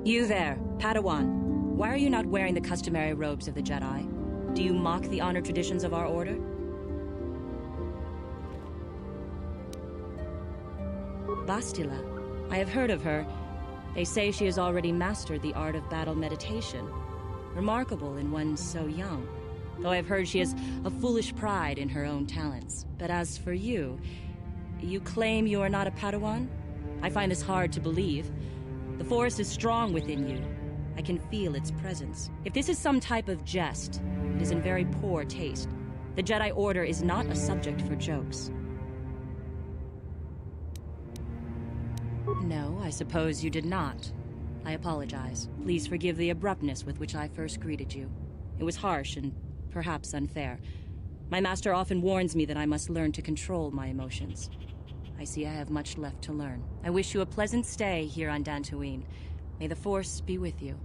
You there, Padawan. Why are you not wearing the customary robes of the Jedi? Do you mock the honor traditions of our order? Bastila. I have heard of her. They say she has already mastered the art of battle meditation. Remarkable in one so young. Though I've heard she has a foolish pride in her own talents. But as for you, you claim you are not a Padawan? I find this hard to believe. The Force is strong within you. I can feel its presence. If this is some type of jest, it is in very poor taste. The Jedi Order is not a subject for jokes. No, I suppose you did not. I apologize. Please forgive the abruptness with which I first greeted you. It was harsh and perhaps unfair. My master often warns me that I must learn to control my emotions. I see I have much left to learn. I wish you a pleasant stay here on Dantooine. May the Force be with you.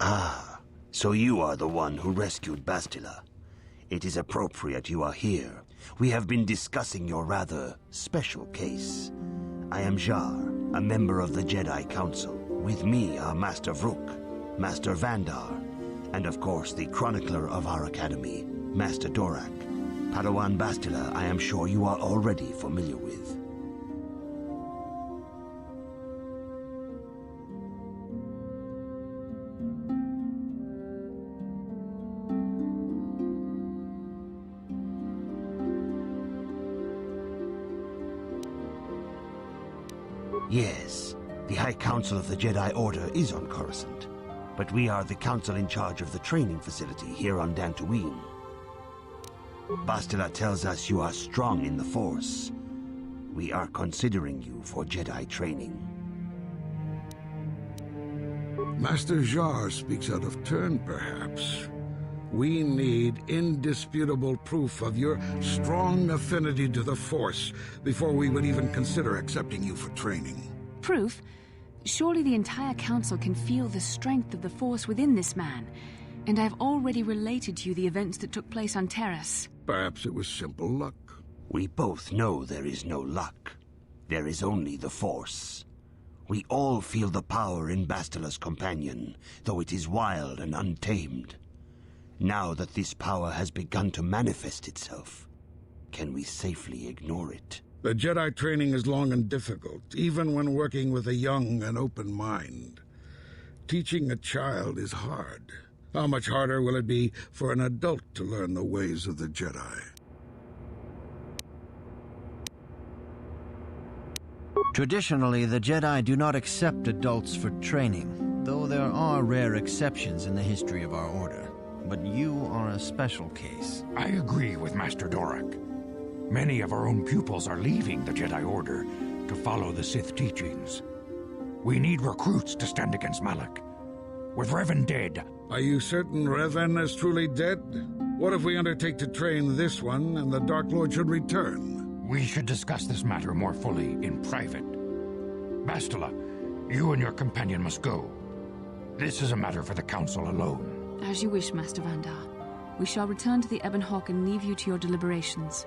Ah, so you are the one who rescued Bastila. It is appropriate you are here. We have been discussing your rather special case. I am Jar, a member of the Jedi Council. With me are Master Vrook, Master Vandar, and of course the chronicler of our academy, Master Dorak. Padawan Bastila, I am sure you are already familiar with. Yes, the High Council of the Jedi Order is on Coruscant, but we are the council in charge of the training facility here on Dantooine. Bastila tells us you are strong in the Force. We are considering you for Jedi training. Master Jar speaks out of turn, perhaps. We need indisputable proof of your strong affinity to the Force before we would even consider accepting you for training. Proof? Surely the entire Council can feel the strength of the Force within this man. And I've already related to you the events that took place on Terrace. Perhaps it was simple luck. We both know there is no luck. There is only the Force. We all feel the power in Bastila's companion, though it is wild and untamed. Now that this power has begun to manifest itself, can we safely ignore it? The Jedi training is long and difficult, even when working with a young and open mind. Teaching a child is hard. How much harder will it be for an adult to learn the ways of the Jedi? Traditionally, the Jedi do not accept adults for training, though there are rare exceptions in the history of our order. But you are a special case. I agree with Master Dorak. Many of our own pupils are leaving the Jedi Order to follow the Sith teachings. We need recruits to stand against Malak. With Revan dead... Are you certain Revan is truly dead? What if we undertake to train this one and the Dark Lord should return? We should discuss this matter more fully in private. Bastila, you and your companion must go. This is a matter for the Council alone. As you wish, Master Vandar. We shall return to the Ebon Hawk and leave you to your deliberations.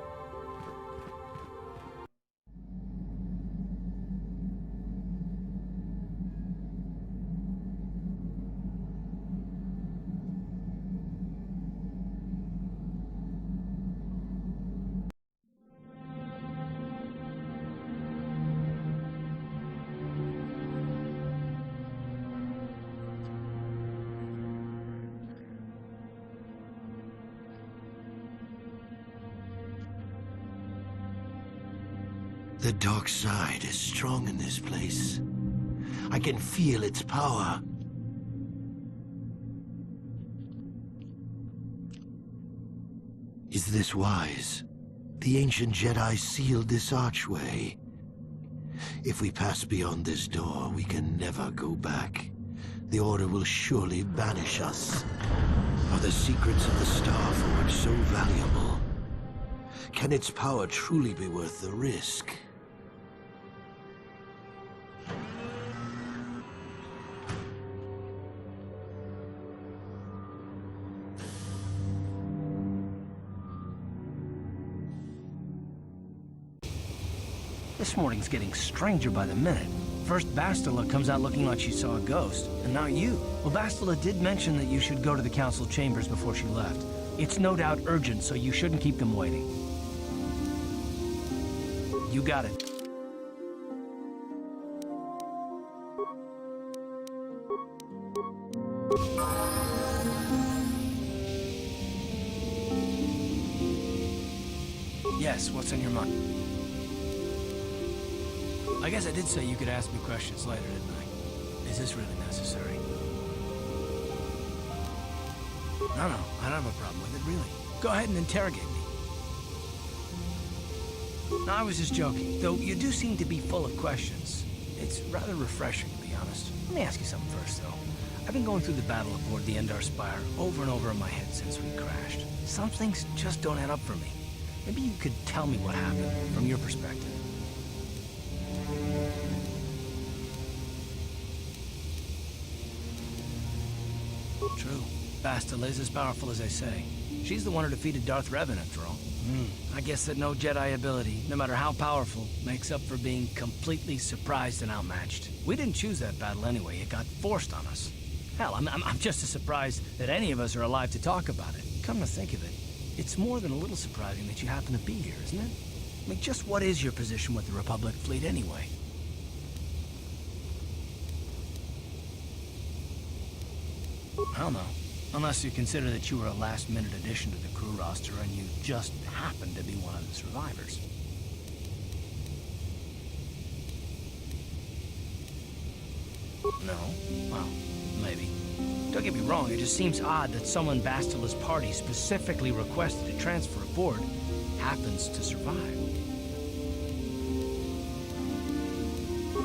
The dark side is strong in this place. I can feel its power. Is this wise? The ancient Jedi sealed this archway. If we pass beyond this door, we can never go back. The Order will surely banish us. Are the secrets of the Star Forge so valuable? Can its power truly be worth the risk? This morning's getting stranger by the minute. First, Bastila comes out looking like she saw a ghost, and now you. Well, Bastila did mention that you should go to the council chambers before she left. It's no doubt urgent, so you shouldn't keep them waiting. You got it. Yes, what's on your mind? I guess I did say you could ask me questions later, didn't I? Is this really necessary? No, I don't have a problem with it, really. Go ahead and interrogate me. No, I was just joking, though you do seem to be full of questions. It's rather refreshing, to be honest. Let me ask you something first, though. I've been going through the battle aboard the Endar Spire over and over in my head since we crashed. Some things just don't add up for me. Maybe you could tell me what happened from your perspective. True. Bastila is as powerful as they say. She's the one who defeated Darth Revan, after all. I guess that no Jedi ability, no matter how powerful, makes up for being completely surprised and outmatched. We didn't choose that battle anyway. It got forced on us. Hell, I'm just as surprised that any of us are alive to talk about it. Come to think of it, it's more than a little surprising that you happen to be here, isn't it? I mean, just what is your position with the Republic fleet anyway? I don't know. Unless you consider that you were a last-minute addition to the crew roster and you just happened to be one of the survivors. No? Well, maybe. Don't get me wrong, it just seems odd that someone Bastila's party specifically requested to transfer aboard happens to survive.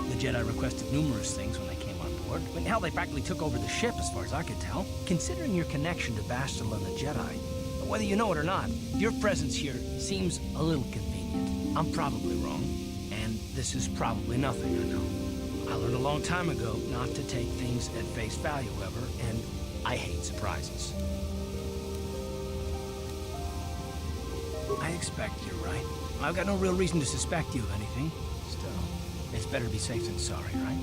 The Jedi requested numerous things when they came on board. I mean, hell, they practically took over the ship as far as I could tell. Considering your connection to Bastila and the Jedi, whether you know it or not, your presence here seems a little convenient. I'm probably wrong, and this is probably nothing, I know. I learned a long time ago not to take things at face value, however, and I hate surprises. I expect you're right. I've got no real reason to suspect you of anything. Still, it's better to be safe than sorry, right?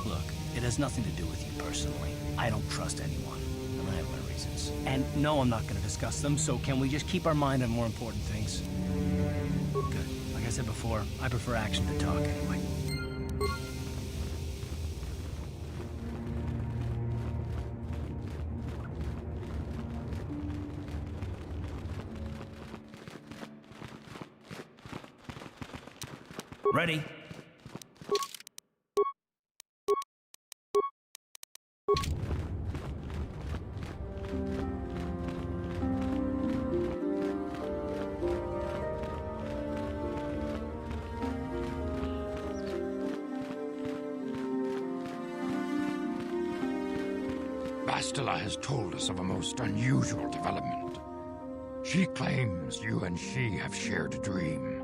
Look, it has nothing to do with you personally. I don't trust anyone, and I have my reasons. And no, I'm not going to discuss them, so can we just keep our mind on more important things? Good. Like I said before, I prefer action to talk anyway. Ready? Bastila has told us of a most unusual development. She claims you and she have shared a dream.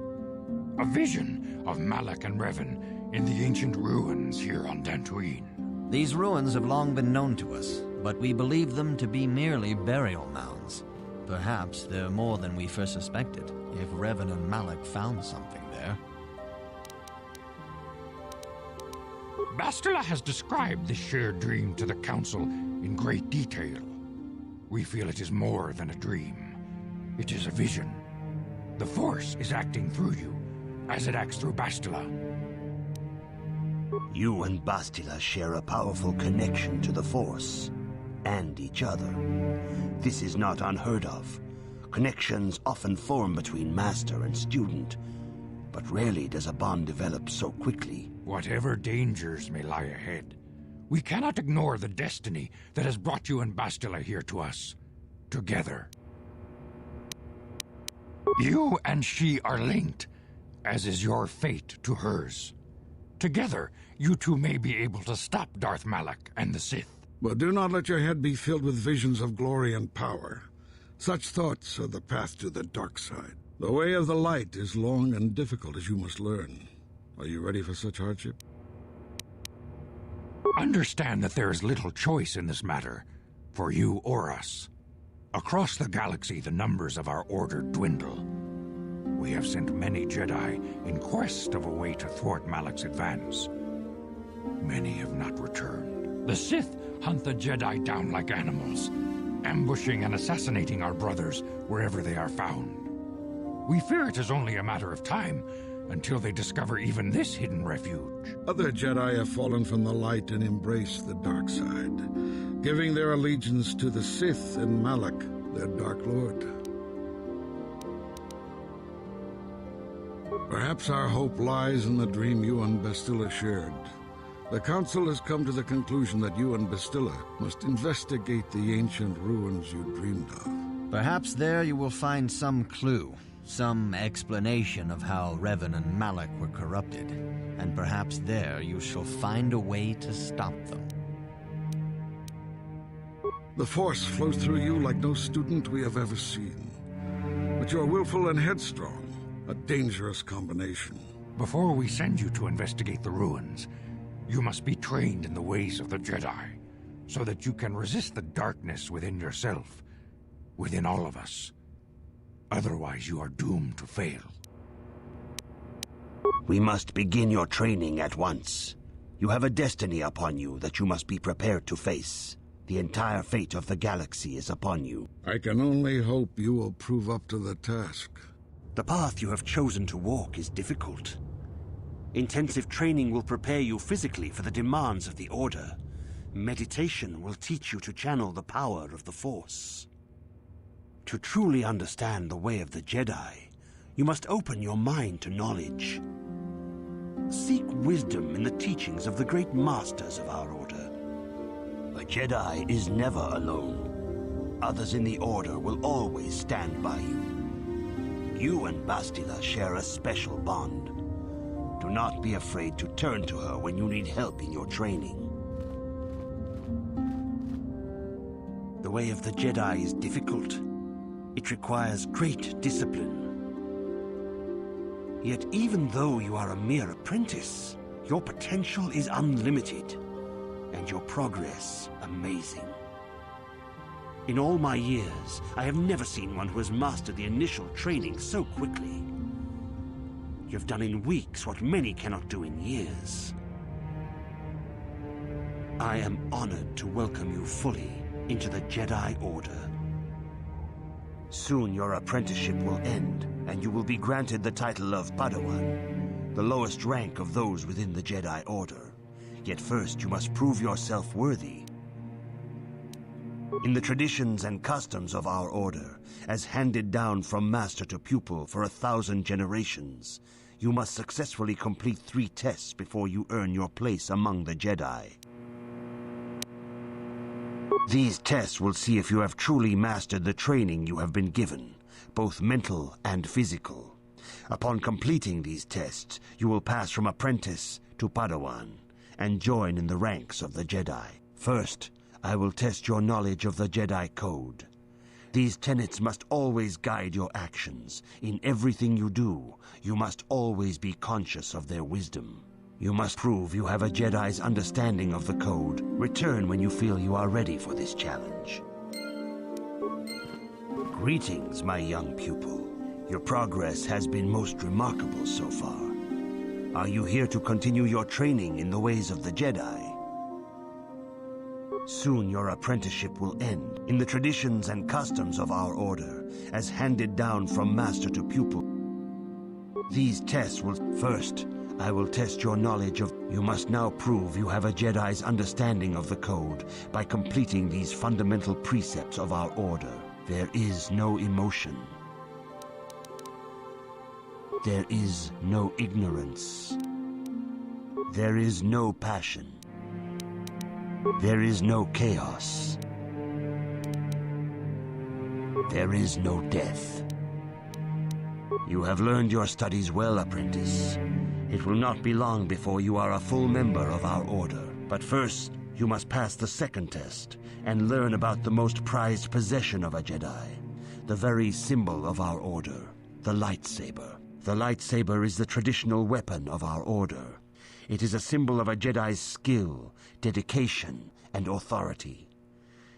A vision of Malak and Revan in the ancient ruins here on Dantooine. These ruins have long been known to us, but we believe them to be merely burial mounds. Perhaps they're more than we first suspected, if Revan and Malak found something there. Bastila has described this shared dream to the Council in great detail. We feel it is more than a dream. It is a vision. The Force is acting through you, as it acts through Bastila. You and Bastila share a powerful connection to the Force, and each other. This is not unheard of. Connections often form between master and student, but rarely does a bond develop so quickly. Whatever dangers may lie ahead, we cannot ignore the destiny that has brought you and Bastila here to us, together. You and she are linked, as is your fate to hers. Together, you two may be able to stop Darth Malak and the Sith. But do not let your head be filled with visions of glory and power. Such thoughts are the path to the dark side. The way of the light is long and difficult, as you must learn. Are you ready for such hardship? Understand that there is little choice in this matter, for you or us. Across the galaxy, the numbers of our order dwindle. We have sent many Jedi in quest of a way to thwart Malak's advance. Many have not returned. The Sith hunt the Jedi down like animals, ambushing and assassinating our brothers wherever they are found. We fear it is only a matter of time until they discover even this hidden refuge. Other Jedi have fallen from the light and embraced the dark side, giving their allegiance to the Sith and Malak, their Dark Lord. Perhaps our hope lies in the dream you and Bastila shared. The Council has come to the conclusion that you and Bastila must investigate the ancient ruins you dreamed of. Perhaps there you will find some clue, some explanation of how Revan and Malak were corrupted. And perhaps there you shall find a way to stop them. The Force flows through you like no student we have ever seen. But you're willful and headstrong, a dangerous combination. Before we send you to investigate the ruins, you must be trained in the ways of the Jedi, so that you can resist the darkness within yourself, within all of us. Otherwise, you are doomed to fail. We must begin your training at once. You have a destiny upon you that you must be prepared to face. The entire fate of the galaxy is upon you. I can only hope you will prove up to the task. The path you have chosen to walk is difficult. Intensive training will prepare you physically for the demands of the Order. Meditation will teach you to channel the power of the Force. To truly understand the way of the Jedi, you must open your mind to knowledge. Seek wisdom in the teachings of the great masters of our Order. A Jedi is never alone. Others in the Order will always stand by you. You and Bastila share a special bond. Do not be afraid to turn to her when you need help in your training. The way of the Jedi is difficult. It requires great discipline. Yet even though you are a mere apprentice, your potential is unlimited, and your progress amazing. In all my years, I have never seen one who has mastered the initial training so quickly. You've done in weeks what many cannot do in years. I am honored to welcome you fully into the Jedi Order. Soon your apprenticeship will end, and you will be granted the title of Padawan, the lowest rank of those within the Jedi Order. Yet first you must prove yourself worthy. In the traditions and customs of our Order, as handed down from master to pupil for 1,000 generations, you must successfully complete 3 tests before you earn your place among the Jedi. These tests will see if you have truly mastered the training you have been given, both mental and physical. Upon completing these tests, you will pass from apprentice to Padawan and join in the ranks of the Jedi. First, I will test your knowledge of the Jedi Code. These tenets must always guide your actions. In everything you do, you must always be conscious of their wisdom. You must prove you have a Jedi's understanding of the Code. Return when you feel you are ready for this challenge. Greetings, my young pupil. Your progress has been most remarkable so far. Are you here to continue your training in the ways of the Jedi? Soon your apprenticeship will end in the traditions and customs of our Order, as handed down from master to pupil. These tests will... First, I will test your knowledge of... You must now prove you have a Jedi's understanding of the Code by completing these fundamental precepts of our Order. There is no emotion. There is no ignorance. There is no passion. There is no chaos. There is no death. You have learned your studies well, apprentice. It will not be long before you are a full member of our Order. But first, you must pass the second test and learn about the most prized possession of a Jedi, the very symbol of our Order, the lightsaber. The lightsaber is the traditional weapon of our Order. It is a symbol of a Jedi's skill, dedication, and authority.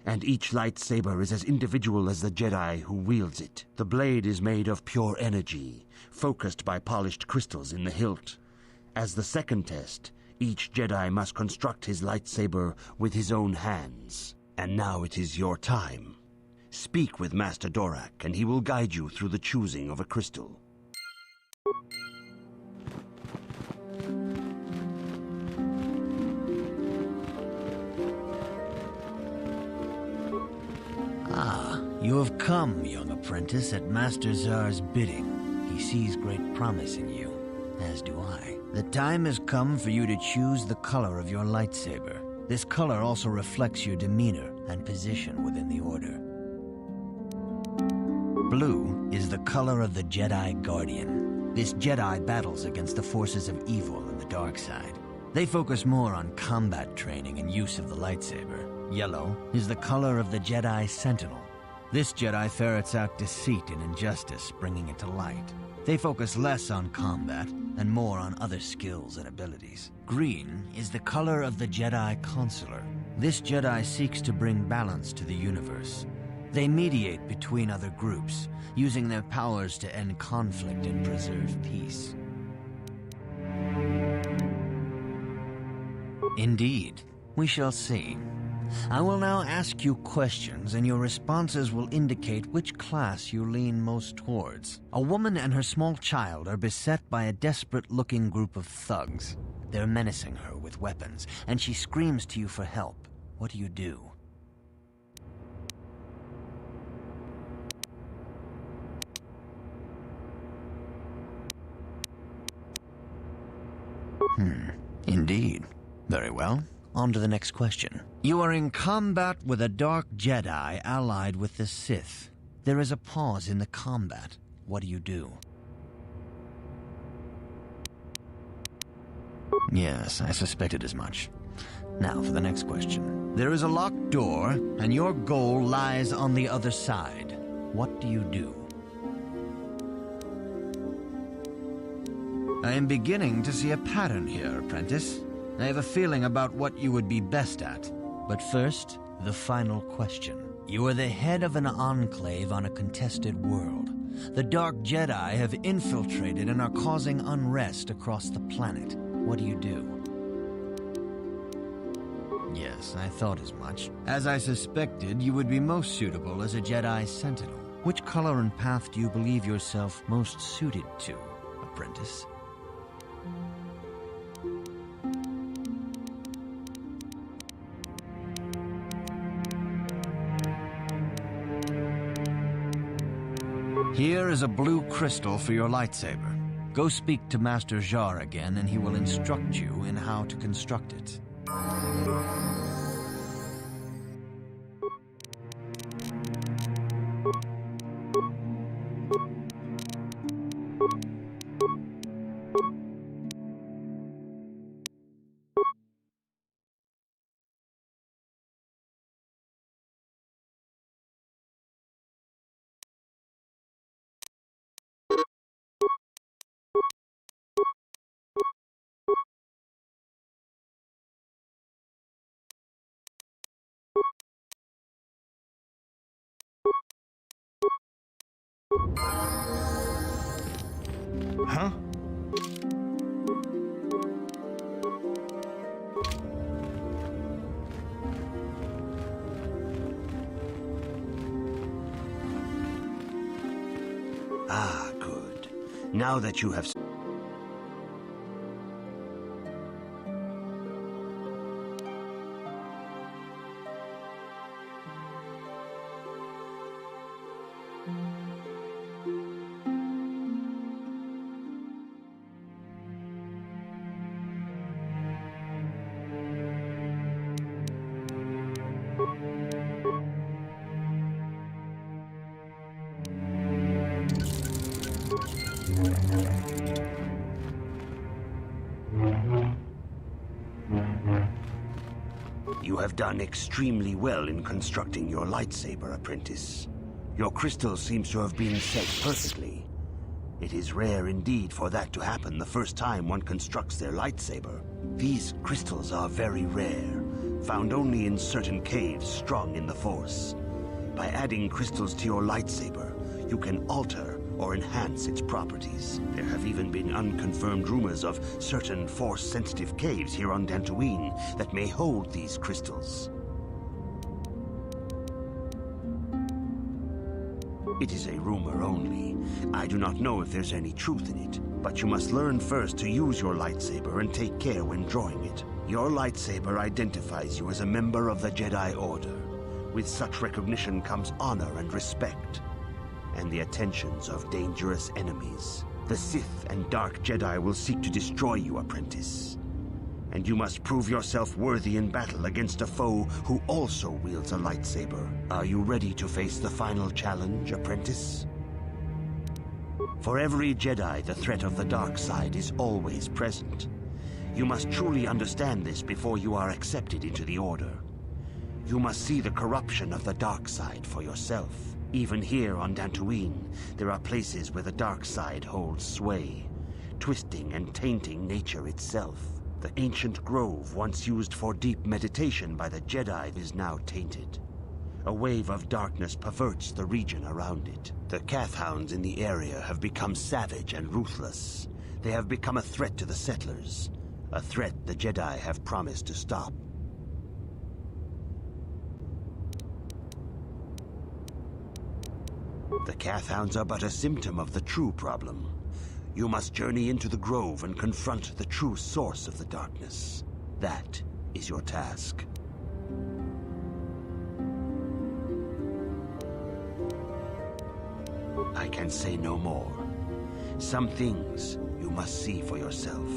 and each lightsaber is as individual as the Jedi who wields it. The blade is made of pure energy, focused by polished crystals in the hilt. As the second test, each Jedi must construct his lightsaber with his own hands. And now it is your time. Speak with Master Dorak, and he will guide you through the choosing of a crystal. Ah, you have come, young apprentice, at Master Zar's bidding. He sees great promise in you, as do I. The time has come for you to choose the color of your lightsaber. This color also reflects your demeanor and position within the Order. Blue is the color of the Jedi Guardian. This Jedi battles against the forces of evil and the dark side. They focus more on combat training and use of the lightsaber. Yellow is the color of the Jedi Sentinel. This Jedi ferrets out deceit and injustice, bringing it to light. They focus less on combat and more on other skills and abilities. Green is the color of the Jedi Consular. This Jedi seeks to bring balance to the universe. They mediate between other groups, using their powers to end conflict and preserve peace. Indeed, we shall see. I will now ask you questions, and your responses will indicate which class you lean most towards. A woman and her small child are beset by a desperate-looking group of thugs. They're menacing her with weapons, and she screams to you for help. What do you do? Indeed. Very well. On to the next question. You are in combat with a dark Jedi allied with the Sith. There is a pause in the combat. What do you do? Yes, I suspected as much. Now for the next question. There is a locked door, and your goal lies on the other side. What do you do? I am beginning to see a pattern here, apprentice. I have a feeling about what you would be best at. But first, the final question. You are the head of an enclave on a contested world. The Dark Jedi have infiltrated and are causing unrest across the planet. What do you do? Yes, I thought as much. As I suspected, you would be most suitable as a Jedi Sentinel. Which color and path do you believe yourself most suited to, apprentice? Here is a blue crystal for your lightsaber. Go speak to Master Jar again, and he will instruct you in how to construct it. Huh? Ah, good. Now that you have... You have done extremely well in constructing your lightsaber, apprentice. Your crystal seems to have been set perfectly. It is rare indeed for that to happen the first time one constructs their lightsaber. These crystals are very rare, found only in certain caves strong in the Force. By adding crystals to your lightsaber, you can alter or enhance its properties. There have even been unconfirmed rumors of certain Force-sensitive caves here on Dantooine that may hold these crystals. It is a rumor only. I do not know if there's any truth in it, but you must learn first to use your lightsaber and take care when drawing it. Your lightsaber identifies you as a member of the Jedi Order. With such recognition comes honor and respect, and the attentions of dangerous enemies. The Sith and Dark Jedi will seek to destroy you, apprentice. And you must prove yourself worthy in battle against a foe who also wields a lightsaber. Are you ready to face the final challenge, apprentice? For every Jedi, the threat of the dark side is always present. You must truly understand this before you are accepted into the Order. You must see the corruption of the dark side for yourself. Even here on Dantooine, there are places where the dark side holds sway, twisting and tainting nature itself. The ancient grove, once used for deep meditation by the Jedi, is now tainted. A wave of darkness perverts the region around it. The Kathhounds in the area have become savage and ruthless. They have become a threat to the settlers, a threat the Jedi have promised to stop. The Kathhounds are but a symptom of the true problem. You must journey into the grove and confront the true source of the darkness. That is your task. I can say no more. Some things you must see for yourself.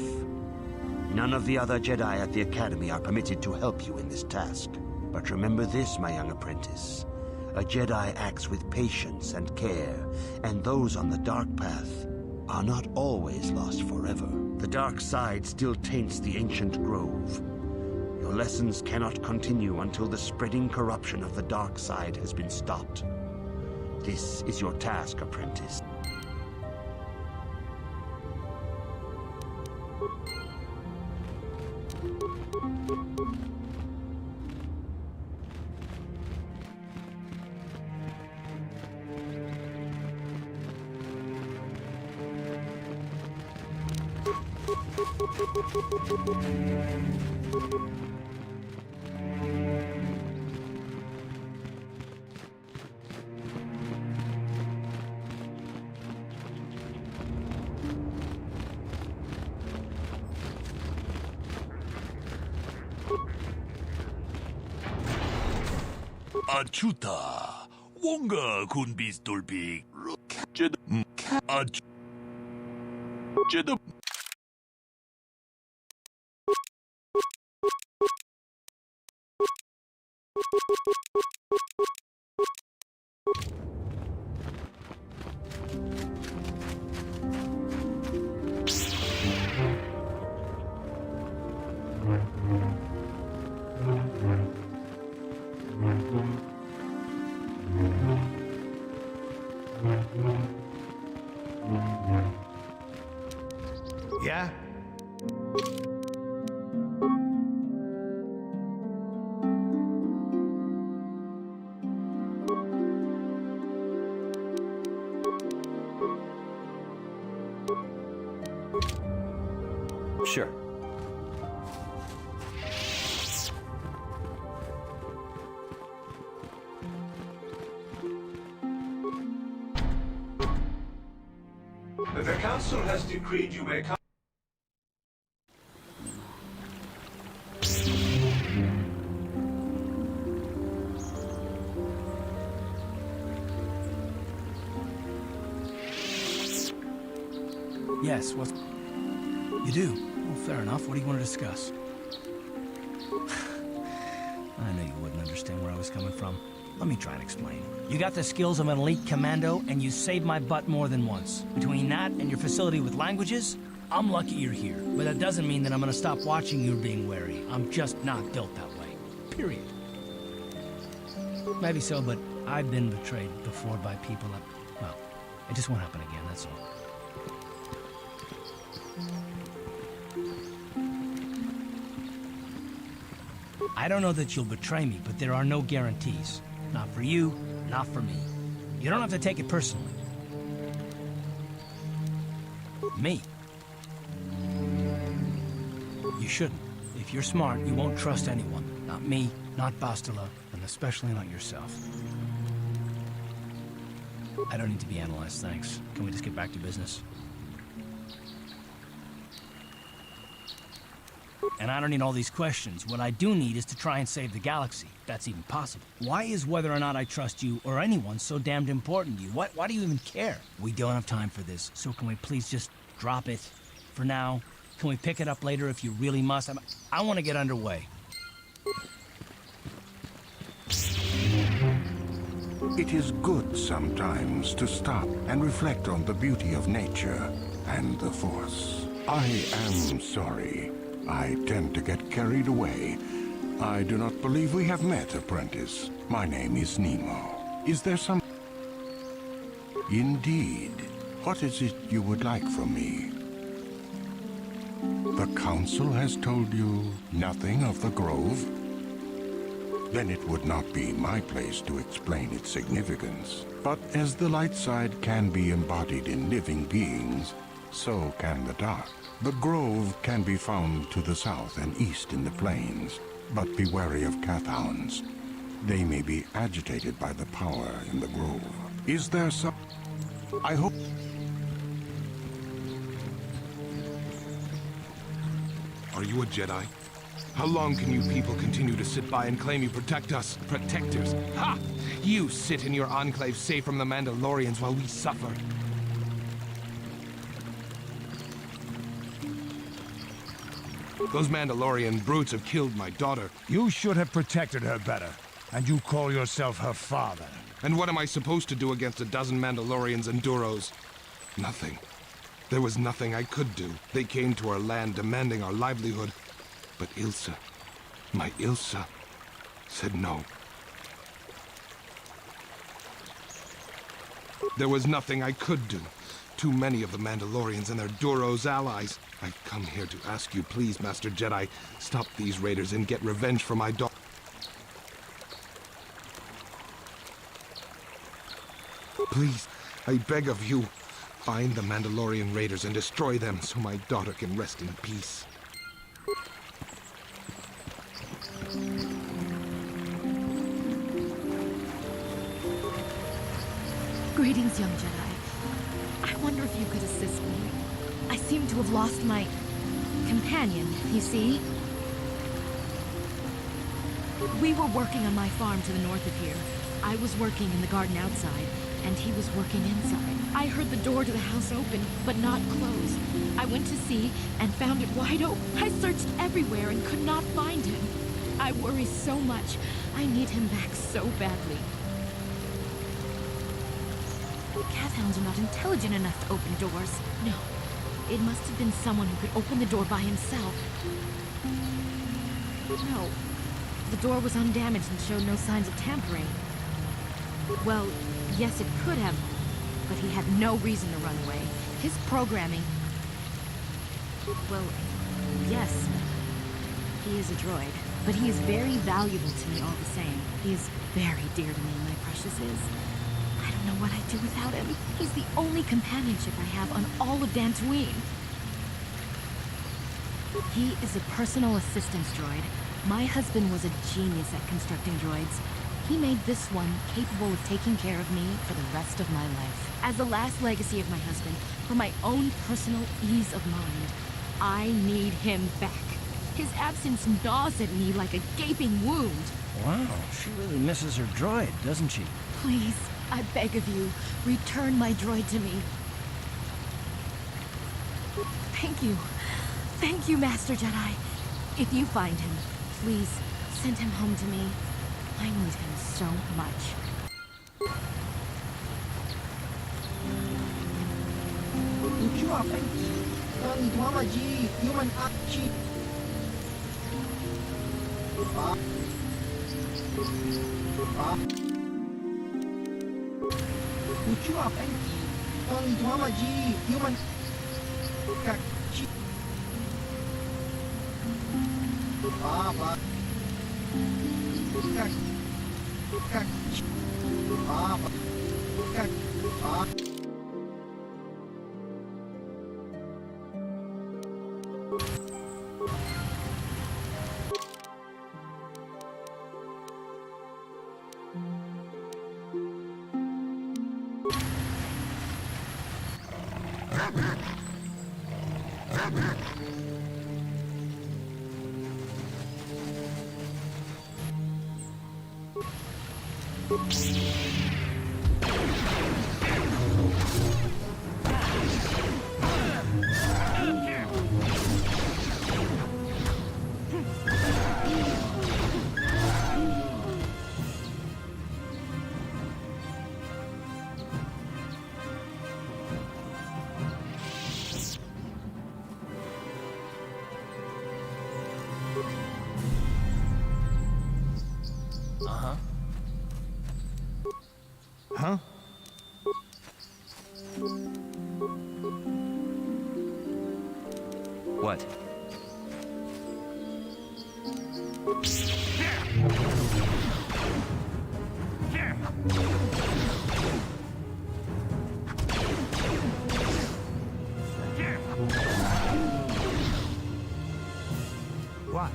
None of the other Jedi at the Academy are permitted to help you in this task. But remember this, my young apprentice. A Jedi acts with patience and care, and those on the dark path are not always lost forever. The dark side still taints the ancient grove. Your lessons cannot continue until the spreading corruption of the dark side has been stopped. This is your task, apprentice. Achuta, Wonga kun bistulpik. Jedi. Yeah? Sure. The council has decreed you may come. Yes, what? You do? Well, fair enough. What do you want to discuss? I knew you wouldn't understand where I was coming from. Let me try and explain. You got the skills of an elite commando, and you saved my butt more than once. Between that and your facility with languages, I'm lucky you're here. But that doesn't mean that I'm gonna stop watching you being wary. I'm just not built that way. Period. Maybe so, but I've been betrayed before by people that... Well, it just won't happen again, that's all. I don't know that you'll betray me, but there are no guarantees. Not for you, not for me. You don't have to take it personally. Me? You shouldn't. If you're smart, you won't trust anyone. Not me, not Bastila, and especially not yourself. I don't need to be analyzed, thanks. Can we just get back to business? And I don't need all these questions. What I do need is to try and save the galaxy. That's even possible. Why is whether or not I trust you or anyone so damned important to you? Why do you even care? We don't have time for this, so can we please just drop it for now? Can we pick it up later if you really must? I want to get underway. It is good sometimes to stop and reflect on the beauty of nature and the Force. I am sorry. I tend to get carried away. I do not believe we have met, apprentice. My name is Nemo. Is there some... Indeed. What is it you would like from me? The Council has told you nothing of the Grove? Then it would not be my place to explain its significance. But as the light side can be embodied in living beings, so can the dark. The Grove can be found to the south and east in the plains, but be wary of Cathounds. They may be agitated by the power in the Grove. Is there some... I hope... Are you a Jedi? How long can you people continue to sit by and claim you protect us? Protectors? Ha! You sit in your enclave safe from the Mandalorians while we suffer. Those Mandalorian brutes have killed my daughter. You should have protected her better. And you call yourself her father. And what am I supposed to do against a dozen Mandalorians and Duros? Nothing. There was nothing I could do. They came to our land demanding our livelihood. But Ilsa, my Ilsa, said no. There was nothing I could do. Too many of the Mandalorians and their Duros allies. I've come here to ask you, please, Master Jedi, stop these raiders and get revenge for my daughter. Please, I beg of you, find the Mandalorian raiders and destroy them so my daughter can rest in peace. Greetings, young Jedi. I wonder if you could assist me. I seem to have lost my companion, you see? We were working on my farm to the north of here. I was working in the garden outside, and he was working inside. I heard the door to the house open, but not close. I went to see and found it wide open. I searched everywhere and could not find him. I worry so much. I need him back so badly. Cathounds are not intelligent enough to open doors. No. It must have been someone who could open the door by himself. No. The door was undamaged and showed no signs of tampering. Well, yes, it could have, but he had no reason to run away. His programming... Well, yes, he is a droid, but he is very valuable to me all the same. He is very dear to me, my precious is. I don't know what I'd do without him. He's the only companionship I have on all of Dantooine. He is a personal assistance droid. My husband was a genius at constructing droids. He made this one capable of taking care of me for the rest of my life. As the last legacy of my husband, for my own personal ease of mind, I need him back. His absence gnaws at me like a gaping wound. Wow, she really misses her droid, doesn't she? Please, I beg of you, return my droid to me. Thank you. Thank you, Master Jedi. If you find him, please send him home to me. I need him so much. Huh? What? What?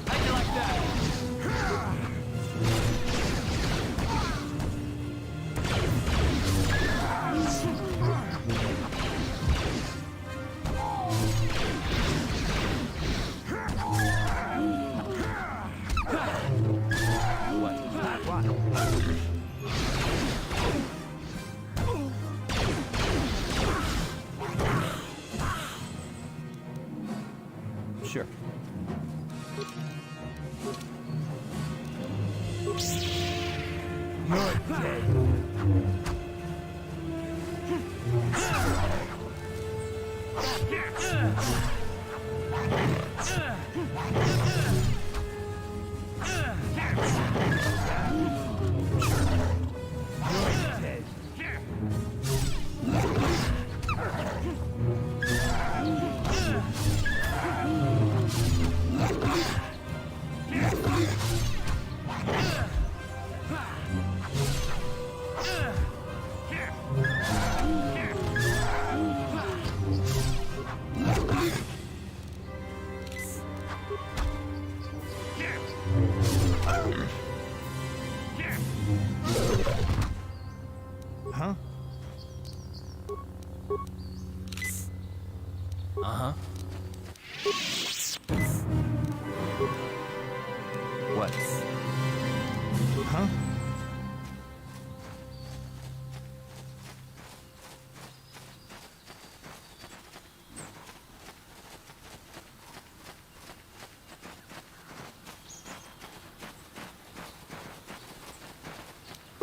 How'd you like that? Sure. Huh? Uh-huh. What? Huh?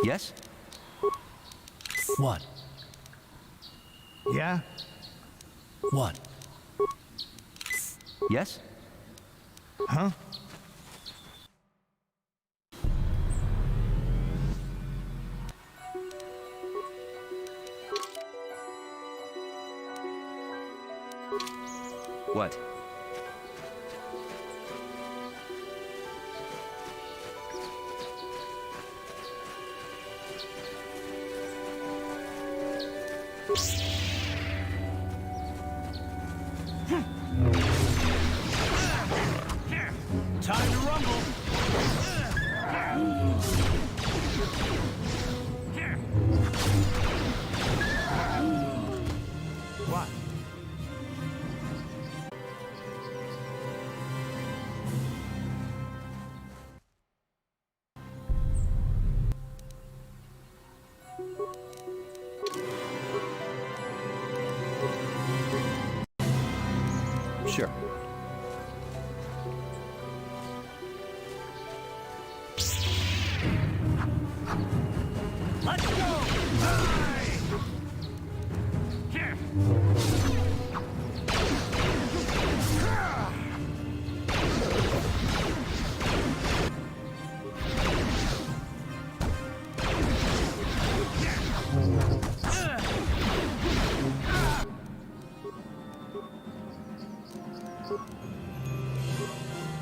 Yes? What? Yeah? What? Yes? Huh? What? Time to rumble! What? Sure.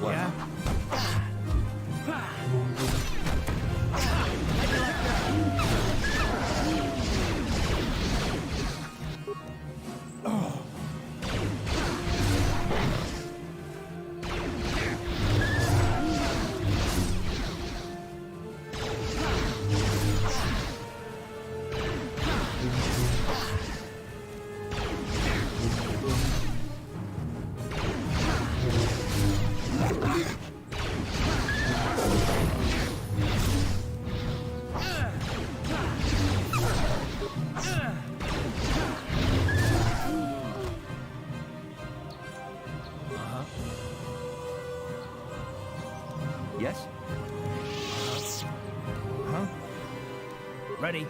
Yeah? Yes? Huh? Ready.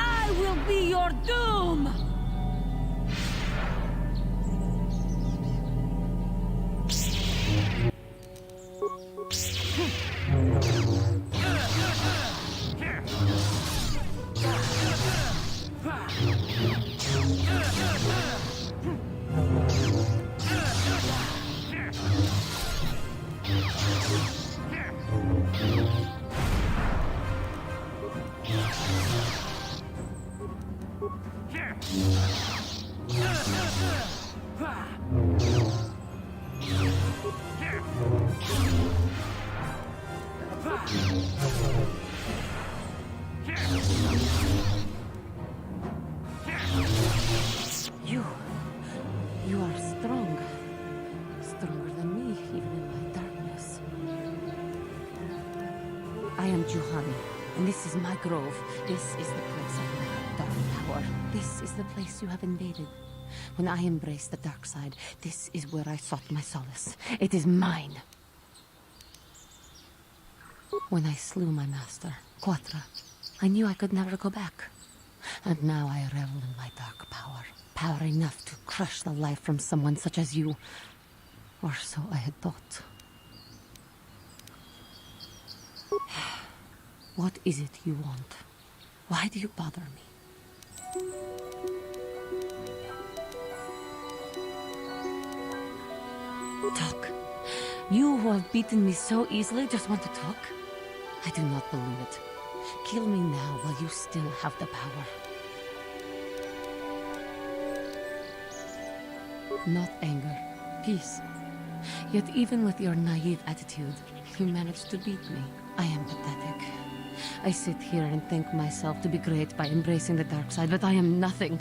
I will be your doom! You are strong. Stronger than me, even in my darkness. I am Juhani, and this is my grove. This is the place of my dark power. This is the place you have invaded. When I embraced the dark side, this is where I sought my solace. It is mine. When I slew my master, Quatra, I knew I could never go back. And now I revel in my dark power. Power enough to crush the life from someone such as you. Or so I had thought. What is it you want? Why do you bother me? Talk. You who have beaten me so easily just want to talk? I do not believe it. Kill me now while you still have the power. Not anger, peace. Yet even with your naive attitude, you managed to beat me. I am pathetic. I sit here and think myself to be great by embracing the dark side, but I am nothing.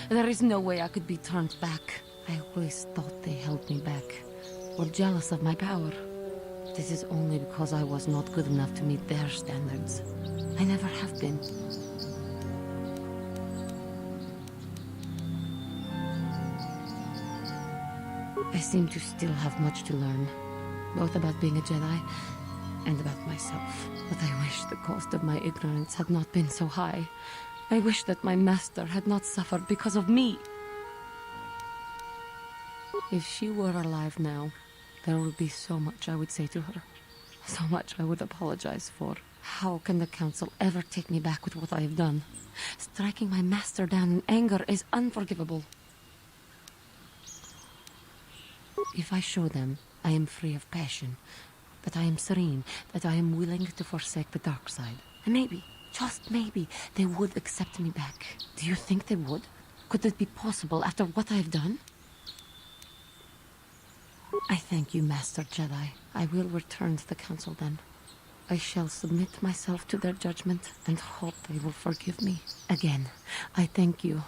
There is no way I could be turned back. I always thought they held me back, or jealous of my power. This is only because I was not good enough to meet their standards. I never have been. I seem to still have much to learn, both about being a Jedi and about myself. But I wish the cost of my ignorance had not been so high. I wish that my master had not suffered because of me. If she were alive now, There would be so much I would say to her. So much I would apologize for. How can the Council ever take me back with what I have done? Striking my master down in anger is unforgivable. If I show them I am free of passion, that I am serene, that I am willing to forsake the dark side, and maybe, just maybe, they would accept me back. Do you think they would? Could it be possible after what I have done? I thank you, Master Jedi. I will return to the Council then. I shall submit myself to their judgment and hope they will forgive me. Again, I thank you.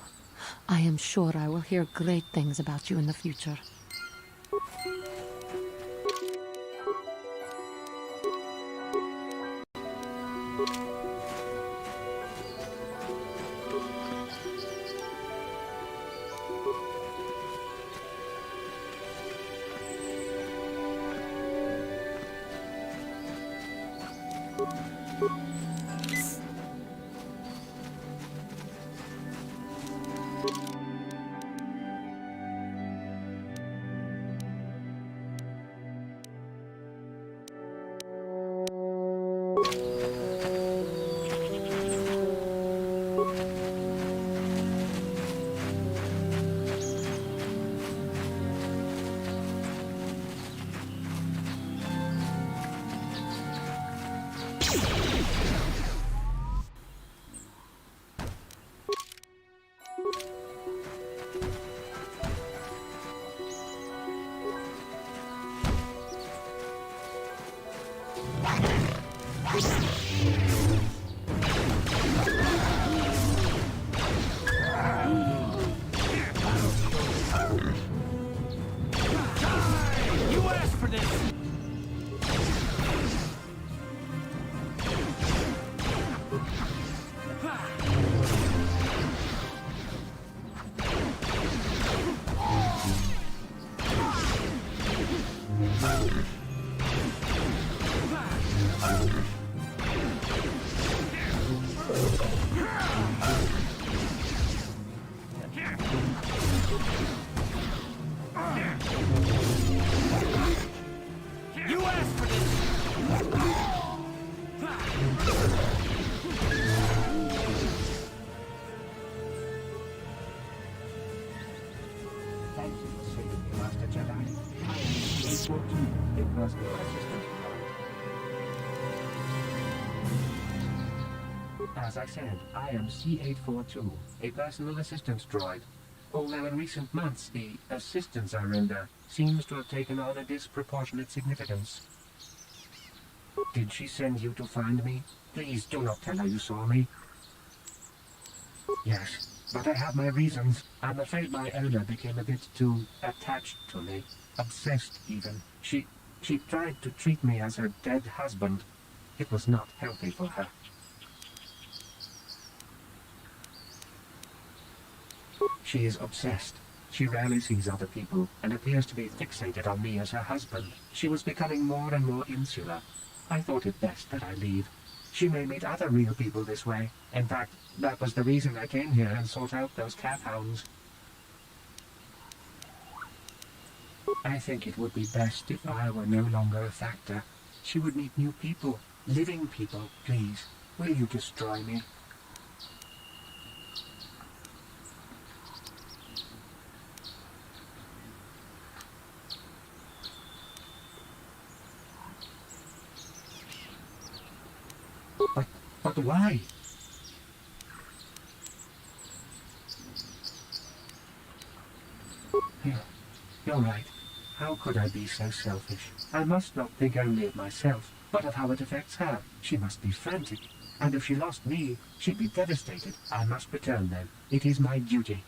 I am sure I will hear great things about you in the future. As I said, I am C-842, a personal assistance droid. Although in recent months the assistance I render seems to have taken on a disproportionate significance. Did she send you to find me? Please do not tell her you saw me. Yes, but I have my reasons. I'm afraid my owner became a bit too attached to me. Obsessed, even. She tried to treat me as her dead husband. It was not healthy for her. She is obsessed. She rarely sees other people and appears to be fixated on me as her husband. She was becoming more and more insular. I thought it best that I leave. She may meet other real people this way. In fact, that was the reason I came here and sought out those cat hounds. I think it would be best if I were no longer a factor. She would meet new people, living people. Please, will you destroy me? But why? You're right. How could I be so selfish? I must not think only of myself, but of how it affects her. She must be frantic. And if she lost me, she'd be devastated. I must return then. It is my duty.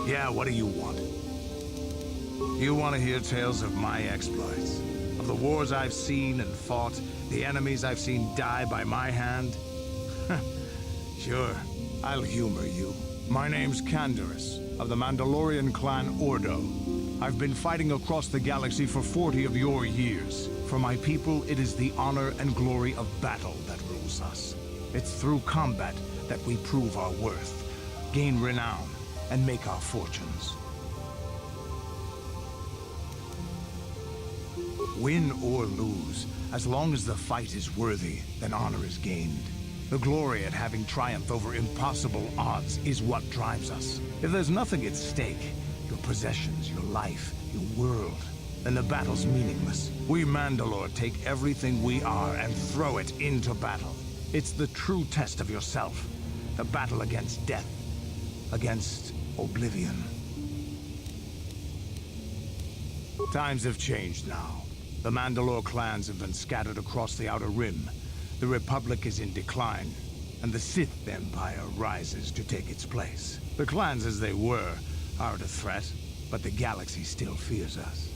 Yeah, what do you want? You want to hear tales of my exploits? Of the wars I've seen and fought, the enemies I've seen die by my hand? Sure, I'll humor you. My name's Canderous, of the Mandalorian clan Ordo. I've been fighting across the galaxy for 40 of your years. For my people, it is the honor and glory of battle that rules us. It's through combat that we prove our worth, gain renown, and make our fortunes. Win or lose, as long as the fight is worthy, then honor is gained. The glory at having triumphed over impossible odds is what drives us. If there's nothing at stake, your possessions, your life, your world, then the battle's meaningless. We Mandalore take everything we are and throw it into battle. It's the true test of yourself. The battle against death, against oblivion. Times have changed now. The Mandalore clans have been scattered across the Outer Rim. The Republic is in decline, and the Sith Empire rises to take its place. The clans as they were aren't a threat, but the galaxy still fears us.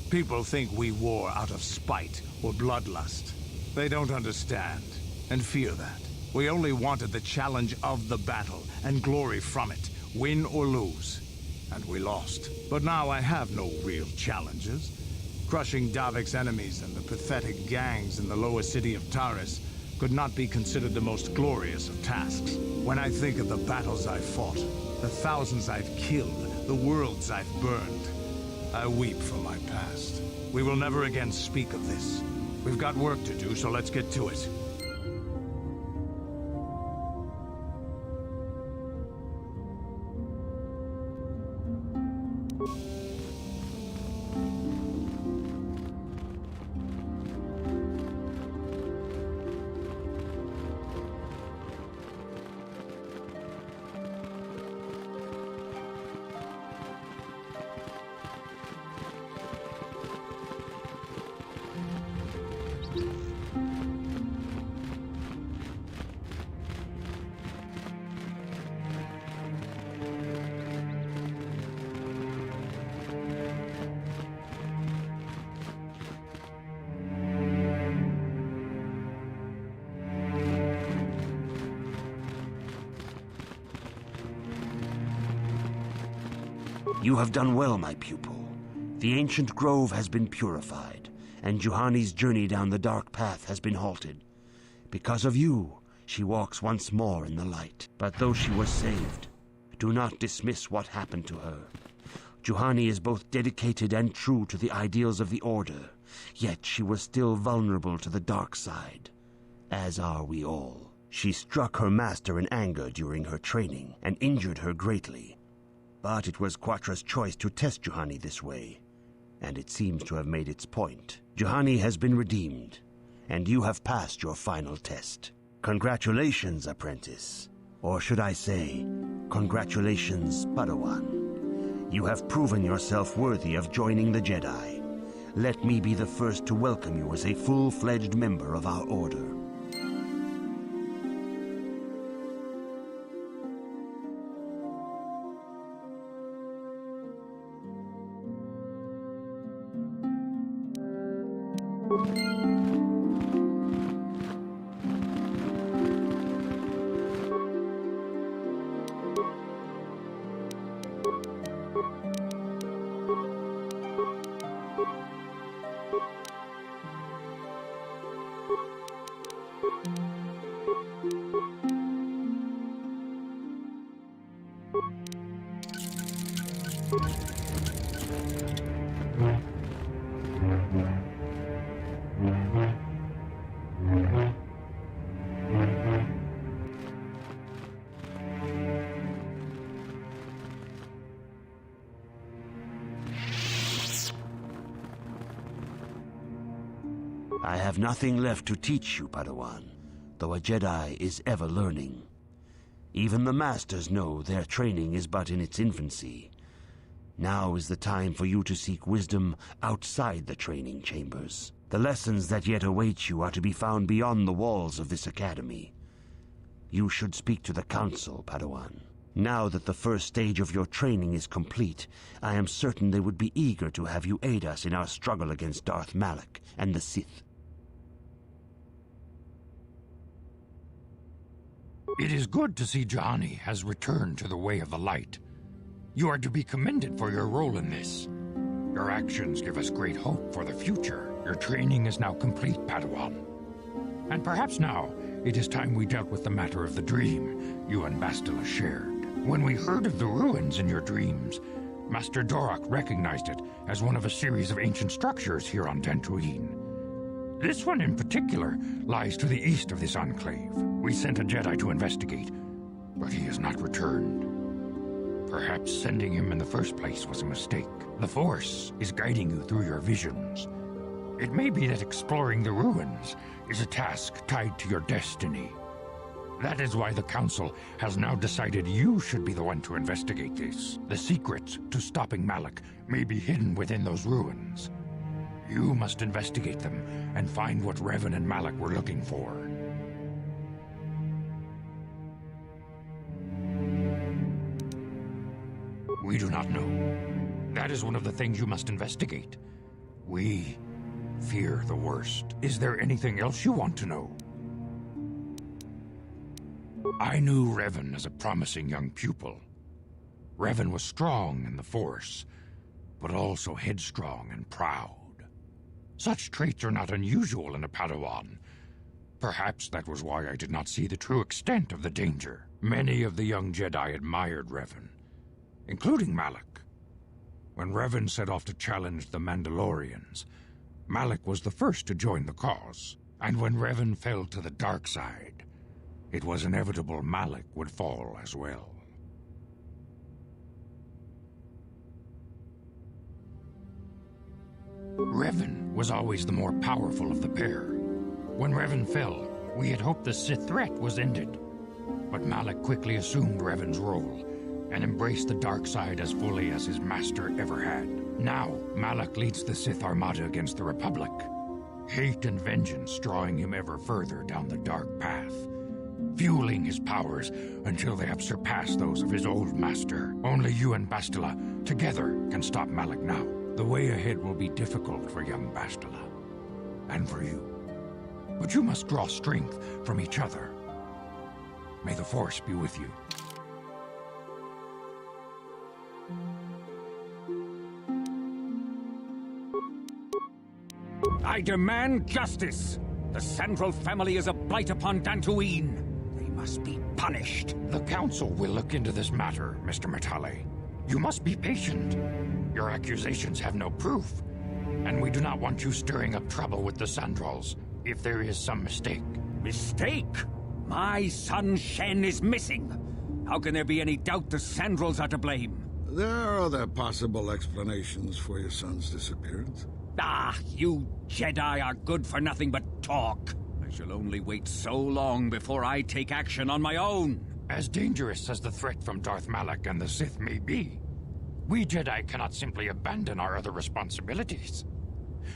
People think we war out of spite or bloodlust. They don't understand, and fear that. We only wanted the challenge of the battle, and glory from it, win or lose. And we lost. But now I have no real challenges. Crushing Davik's enemies and the pathetic gangs in the lower city of Taris could not be considered the most glorious of tasks. When I think of the battles I've fought, the thousands I've killed, the worlds I've burned, I weep for my past. We will never again speak of this. We've got work to do, so let's get to it. You have done well, my pupil. The ancient grove has been purified, and Juhani's journey down the dark path has been halted. Because of you, she walks once more in the light. But though she was saved, do not dismiss what happened to her. Juhani is both dedicated and true to the ideals of the Order, yet she was still vulnerable to the dark side, as are we all. She struck her master in anger during her training, and injured her greatly. But it was Quatra's choice to test Juhani this way, and it seems to have made its point. Juhani has been redeemed, and you have passed your final test. Congratulations, apprentice. Or should I say, congratulations, Padawan. You have proven yourself worthy of joining the Jedi. Let me be the first to welcome you as a full-fledged member of our Order. I have nothing left to teach you, Padawan, though a Jedi is ever learning. Even the Masters know their training is but in its infancy. Now is the time for you to seek wisdom outside the training chambers. The lessons that yet await you are to be found beyond the walls of this academy. You should speak to the Council, Padawan. Now that the first stage of your training is complete, I am certain they would be eager to have you aid us in our struggle against Darth Malak and the Sith. It is good to see Juhani has returned to the way of the light. You are to be commended for your role in this. Your actions give us great hope for the future. Your training is now complete, Padawan. And perhaps now, it is time we dealt with the matter of the dream you and Bastila shared. When we heard of the ruins in your dreams, Master Dorak recognized it as one of a series of ancient structures here on Dantooine. This one in particular lies to the east of this enclave. We sent a Jedi to investigate, but he has not returned. Perhaps sending him in the first place was a mistake. The Force is guiding you through your visions. It may be that exploring the ruins is a task tied to your destiny. That is why the Council has now decided you should be the one to investigate this. The secrets to stopping Malak may be hidden within those ruins. You must investigate them and find what Revan and Malak were looking for. We do not know. That is one of the things you must investigate. We fear the worst. Is there anything else you want to know? I knew Revan as a promising young pupil. Revan was strong in the Force, but also headstrong and proud. Such traits are not unusual in a Padawan. Perhaps that was why I did not see the true extent of the danger. Many of the young Jedi admired Revan, including Malak. When Revan set off to challenge the Mandalorians, Malak was the first to join the cause. And when Revan fell to the dark side, it was inevitable Malak would fall as well. Revan was always the more powerful of the pair. When Revan fell, we had hoped the Sith threat was ended. But Malak quickly assumed Revan's role and embraced the dark side as fully as his master ever had. Now, Malak leads the Sith Armada against the Republic, hate and vengeance drawing him ever further down the dark path, fueling his powers until they have surpassed those of his old master. Only you and Bastila together can stop Malak now. The way ahead will be difficult for young Bastila, and for you. But you must draw strength from each other. May the Force be with you. I demand justice! The Central family is a blight upon Dantooine. They must be punished. The Council will look into this matter, Mr. Matale. You must be patient. Your accusations have no proof, and we do not want you stirring up trouble with the Sandrals if there is some mistake. Mistake? My son Shen is missing. How can there be any doubt the Sandrals are to blame? There are other possible explanations for your son's disappearance. Ah, you Jedi are good for nothing but talk. I shall only wait so long before I take action on my own. As dangerous as the threat from Darth Malak and the Sith may be, we Jedi cannot simply abandon our other responsibilities.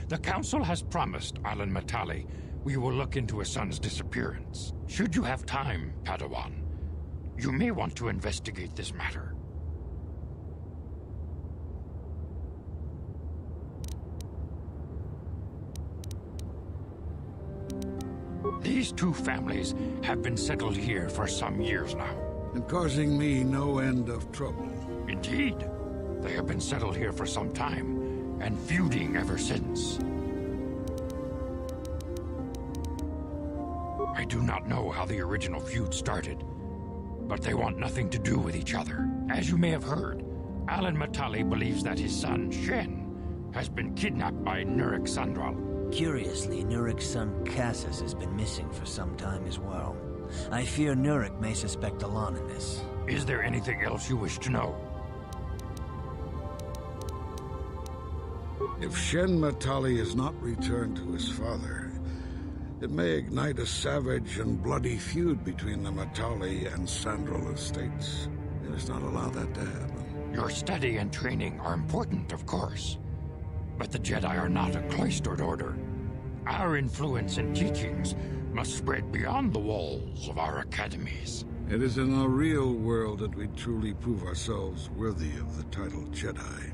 The Council has promised Alan Matale we will look into a son's disappearance. Should you have time, Padawan, you may want to investigate this matter. These two families have been settled here for some years now. And causing me no end of trouble. Indeed. They have been settled here for some time, and feuding ever since. I do not know how the original feud started, but they want nothing to do with each other. As you may have heard, Alan Matale believes that his son, Shen, has been kidnapped by Nurik Sandral. Curiously, Nurik's son, Cassus, has been missing for some time as well. I fear Nurik may suspect Alon in this. Is there anything else you wish to know? If Shen Matale is not returned to his father, it may ignite a savage and bloody feud between the Matale and Sandral estates. We must not allow that to happen. Your study and training are important, of course. But the Jedi are not a cloistered order. Our influence and teachings must spread beyond the walls of our academies. It is in the real world that we truly prove ourselves worthy of the title Jedi.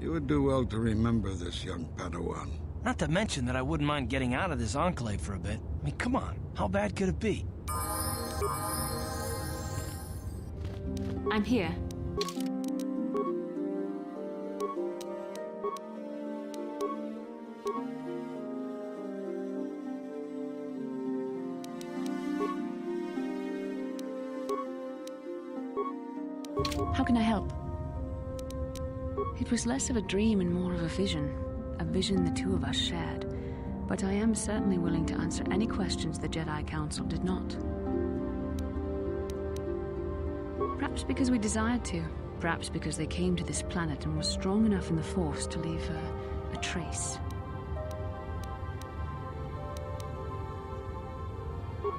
You would do well to remember this, young Padawan. Not to mention that I wouldn't mind getting out of this enclave for a bit. I mean, come on, how bad could it be? I'm here. How can I help? It was less of a dream and more of a vision the two of us shared. But I am certainly willing to answer any questions the Jedi Council did not. Perhaps because we desired to. Perhaps because they came to this planet and were strong enough in the Force to leave a trace.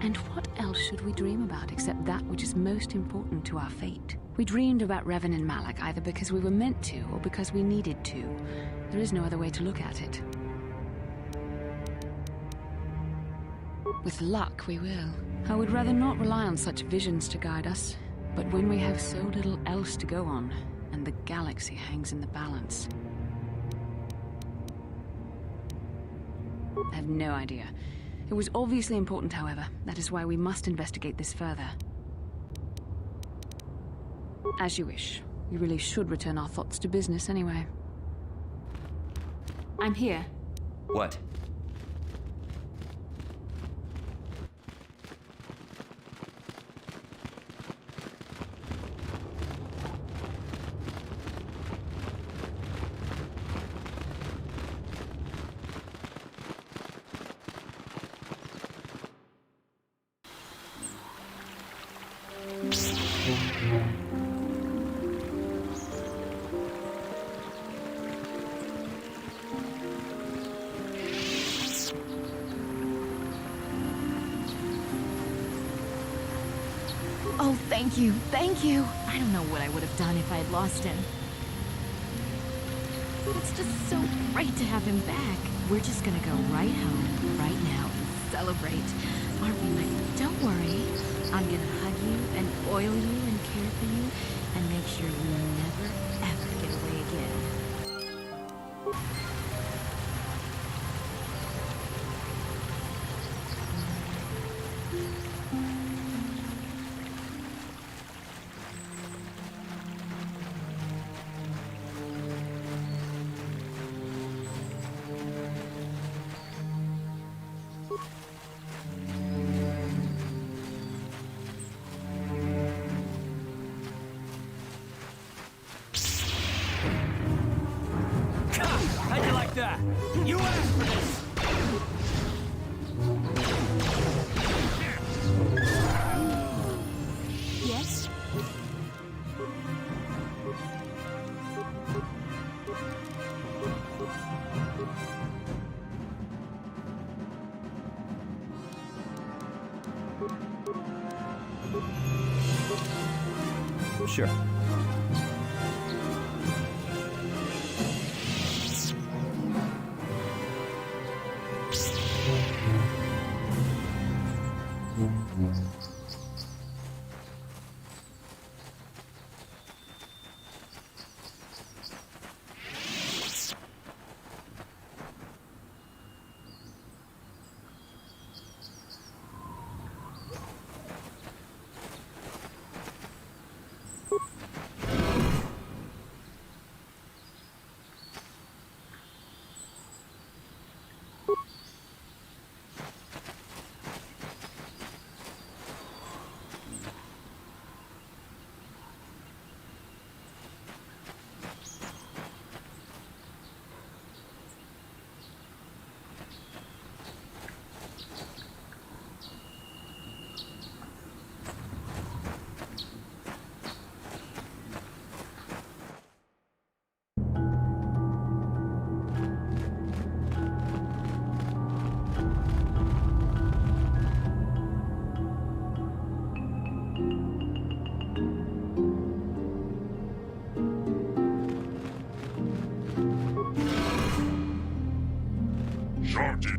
And what else should we dream about except that which is most important to our fate? We dreamed about Revan and Malak either because we were meant to or because we needed to. There is no other way to look at it. With luck, we will. I would rather not rely on such visions to guide us. But when we have so little else to go on, and the galaxy hangs in the balance... I have no idea. It was obviously important, however. That is why we must investigate this further. As you wish. We really should return our thoughts to business anyway. I'm here. What? Oh, thank you, thank you. I don't know what I would have done if I had lost him. It's just so great to have him back. We're just gonna go right home, right now, and celebrate. Aren't we, Mike? Don't worry. I'm gonna hug you and oil you and care for you and make sure you never, ever get away again. How'd you like that? You asked for this! Yes? Sure.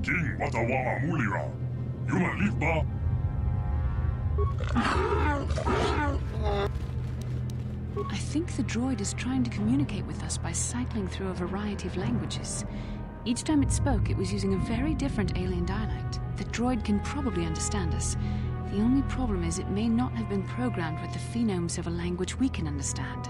King Padawan Mulira. Yuman live ba? I think the droid is trying to communicate with us by cycling through a variety of languages. Each time it spoke, it was using a very different alien dialect. The droid can probably understand us. The only problem is it may not have been programmed with the phonemes of a language we can understand.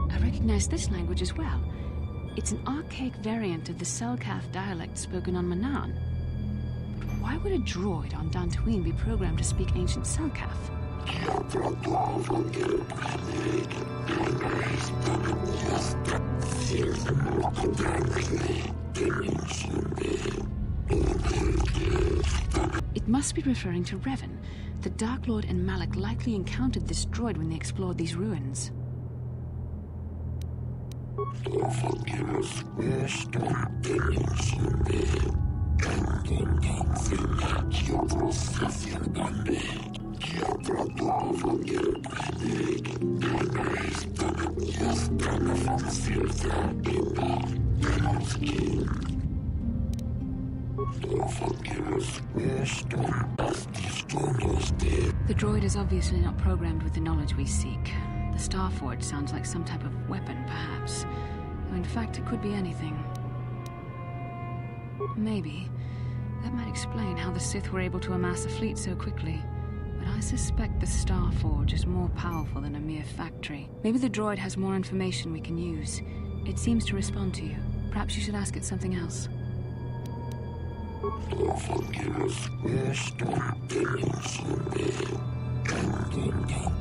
I recognize this language as well. It's an archaic variant of the Selkath dialect spoken on Manan. But why would a droid on Dantooine be programmed to speak ancient Selkath? It must be referring to Revan. The Dark Lord and Malak likely encountered this droid when they explored these ruins. The droid is obviously not programmed with the knowledge we seek. The Starforge sounds like some type of weapon, perhaps. Though in fact, it could be anything. Maybe. That might explain how the Sith were able to amass a fleet so quickly. But I suspect the Starforge is more powerful than a mere factory. Maybe the droid has more information we can use. It seems to respond to you. Perhaps you should ask it something else.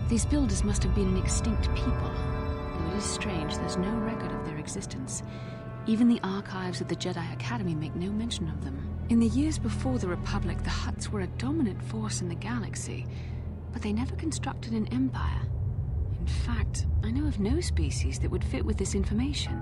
These builders must have been an extinct people. Though it is strange, there's no record of their existence. Even the archives of the Jedi Academy make no mention of them. In the years before the Republic, the Hutts were a dominant force in the galaxy, but they never constructed an empire. In fact, I know of no species that would fit with this information.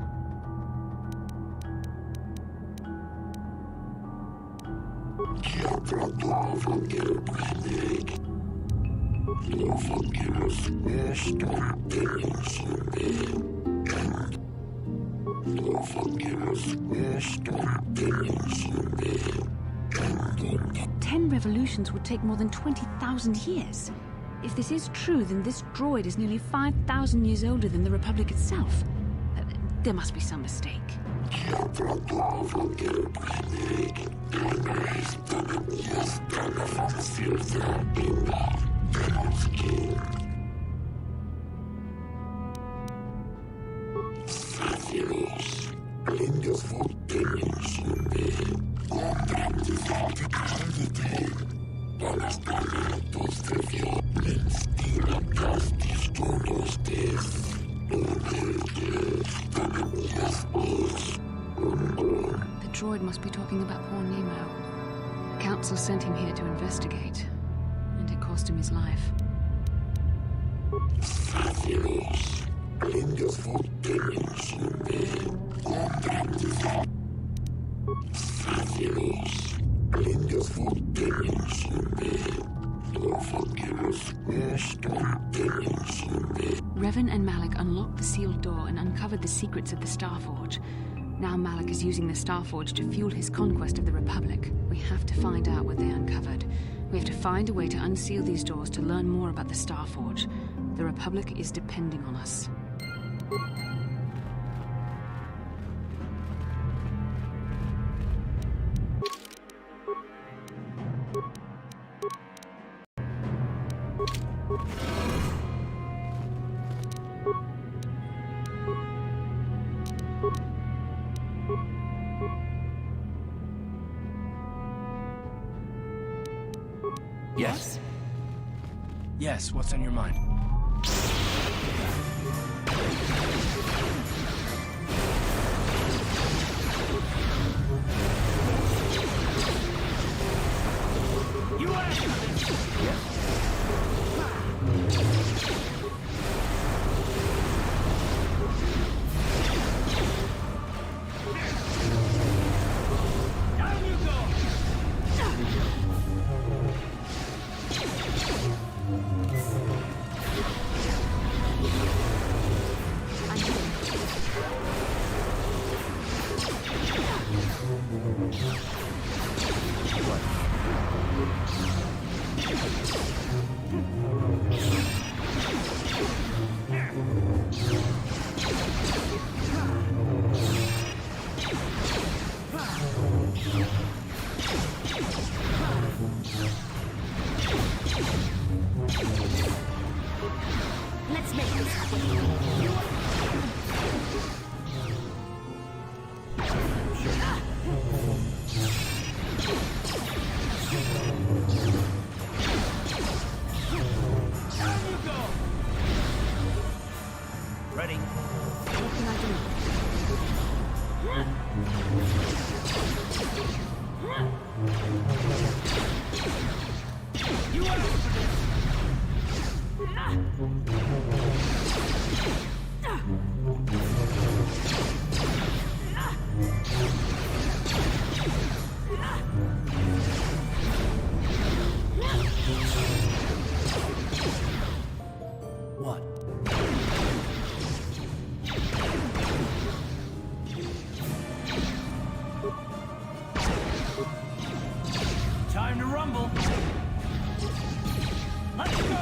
Ten revolutions would take more than 20,000 years. If this is true, then this droid is nearly 5,000 years older than the Republic itself. There must be some mistake. The droid must be talking about poor Nemo. The Council sent him here to investigate, and it cost him his life. Revan and Malak unlocked the sealed door and uncovered the secrets of the Starforge. Now Malak is using the Starforge to fuel his conquest of the Republic. We have to find out what they uncovered. We have to find a way to unseal these doors to learn more about the Starforge. The Republic is depending on us. Yes? Yes, what's on your mind? You want to... Down you go! Let's make this quick. Ready? What can I do? You asked for this! What? Time to rumble. Let's go!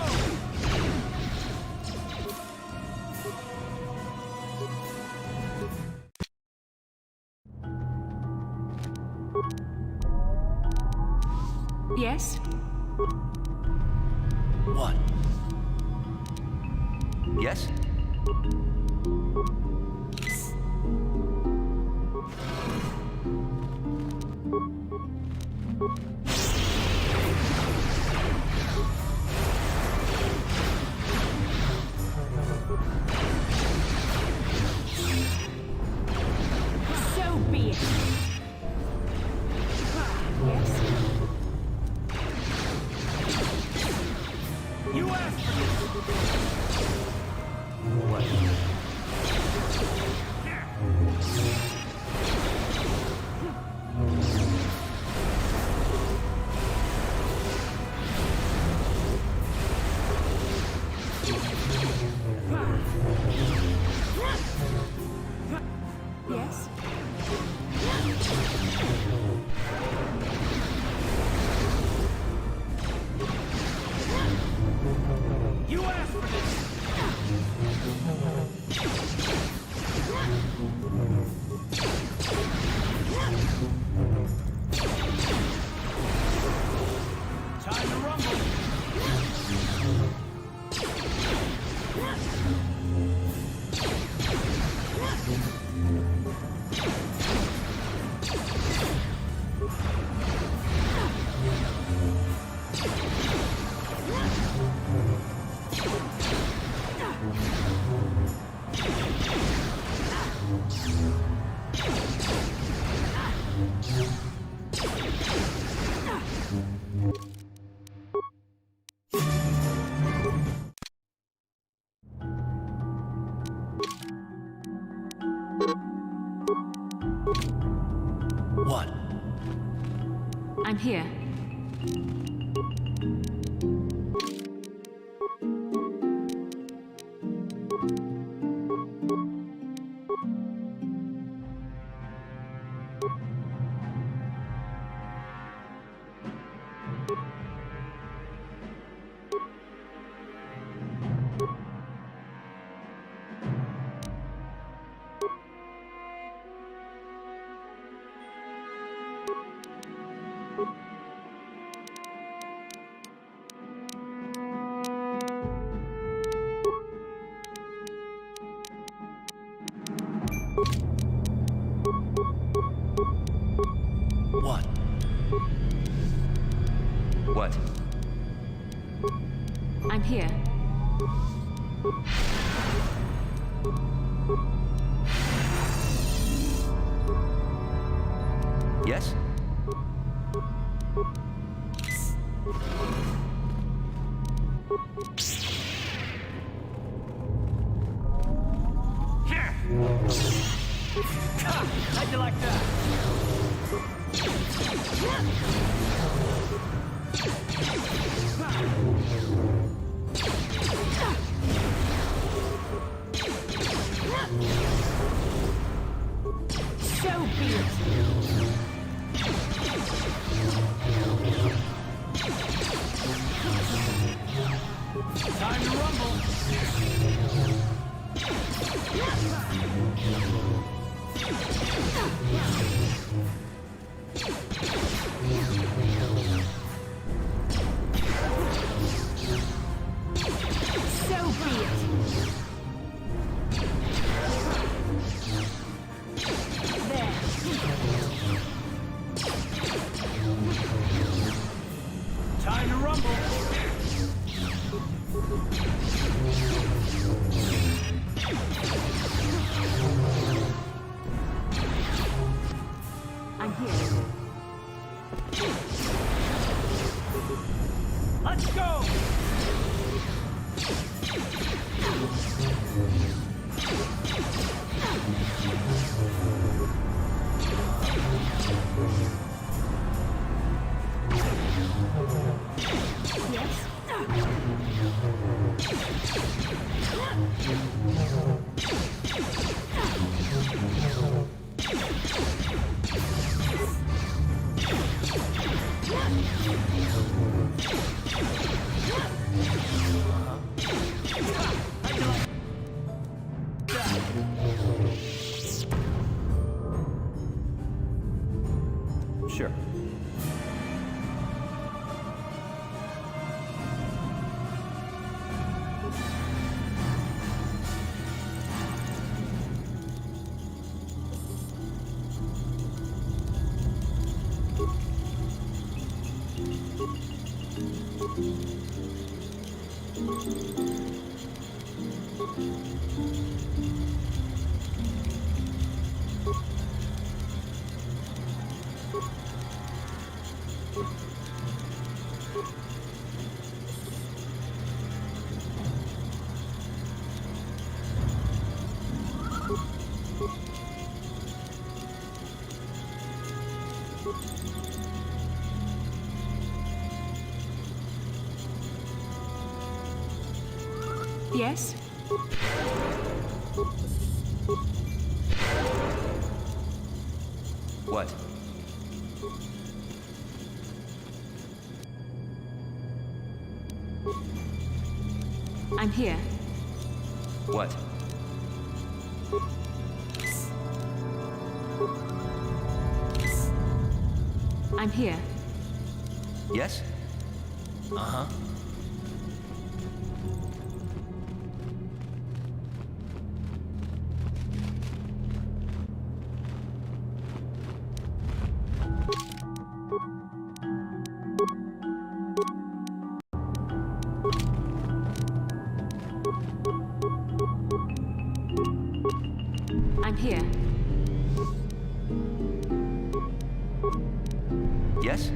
Yes? What? Yes? So be it. Yes? You asked for this! What? Yes? You asked for this! Time to rumble! What? I'm here. What? What? I'm here. Yes? How'd you like that? So be it. Time to rumble! So be it. There. Time to rumble! I'm here. Let's go! Sure. Yes? What? I'm here. What? I'm here. Yes? Uh-huh. I'm here. Yes?